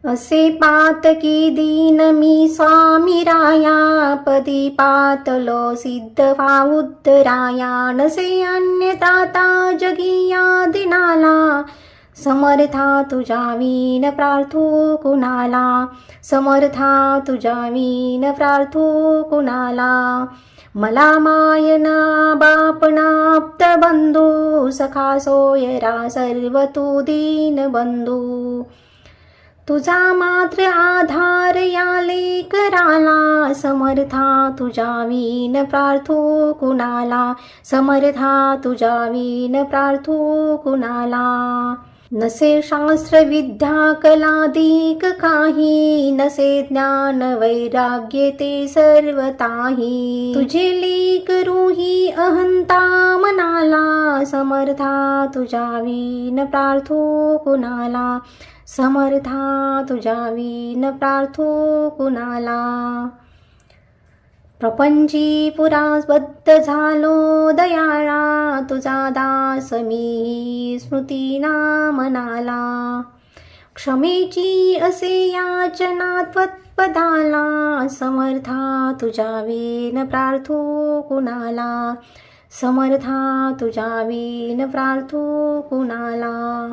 असे पातकी दीन मी स्वामी राया, पदी पातलो सिद्ध व्हा उद्धराया. नसे अन्य त्राता जगी या दिनाला, समर्था तुझ्या विन प्रार्थो कुणाला. समर्था तुझ्या विन प्रार्थो कुणाला. मला मायना बापना आप्त बंधू, सखा सोयरा सर्व तू दीन बंधू. तुझा मात्र आधार या लेकराला, समर्था तुझ्या विन प्रार्थो कुणाला. समर्था तुझ्या विन प्रार्थो कुणाला. नसे शास्त्र विद्या कलादिक काही, नसे ज्ञान वैराग्य ते सर्वताही. तुझे लेक रूही अहंता मनाला, समर्था तुझ्या विन प्रार्थो कुणाला. समर्था तुझ्या विन प्रार्थो कुणाला. प्रपंची पुरास बद्ध झालो दयाळा, तुझा दास मी स्मृतीना मनाला. क्षमेची असे याचना त्वत्पदाला, समर्था तुझ्या विन प्रार्थो कुणाला. समर्था तुझ्या विन प्रार्थो कुणाला.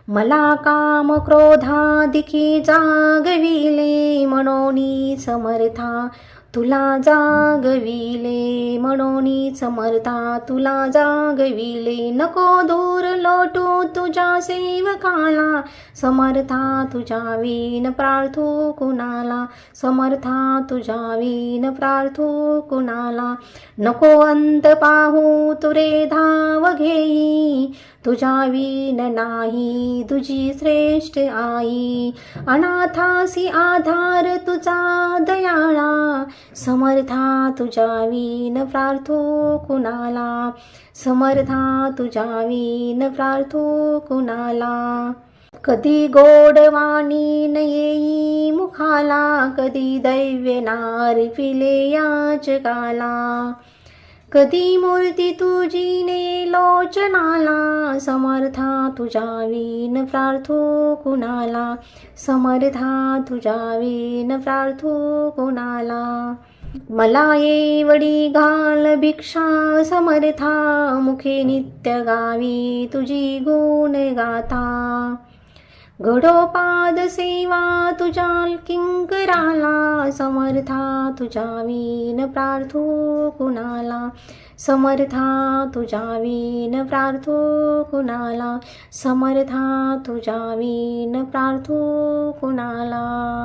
मला काम क्रोधादिकी जागविले, म्हणोनी समर्था तुला जागविले. म्हणोनी समर्था तुला जागविले. नको दूर लोटू तुझ्या सेवकाला, समर्था तुझ्या विन प्रार्थो कुणाला. समर्था तुझ्या विन प्रार्थो कुणाला. नको अंत पाहू तुरे धाव घेई, तुझ्या विन नाही तुझी श्रेष्ठ आई. अनाथासी आधार तुझा दयाळा, समर्था तुझ्या विन प्रार्थो कुणाला. समर्था तुझ्या विन प्रार्थो कुणाला. कधी गोडवाणी न येई मुखाला, कधी दैव्य नार्पिले याचकाला. कधी मूर्ती तुझी ने लोचनाला, समर्था तुझ्या विन प्रार्थो कुणाला. समर्था तुझ्या विन प्रार्थो कुणाला. मला एवढी घाल भिक्षा समर्था, मुखे नित्य गावी तुझी गुण गाथा. घडोपाद सेवा तुझ्या किंकराला, समर्था तुझ्या विन प्रार्थो कुणाला. समर्था तुझ्या विन प्रार्थो कुणाला. समर्था तुझ्या विन प्रार्थो कुणाला.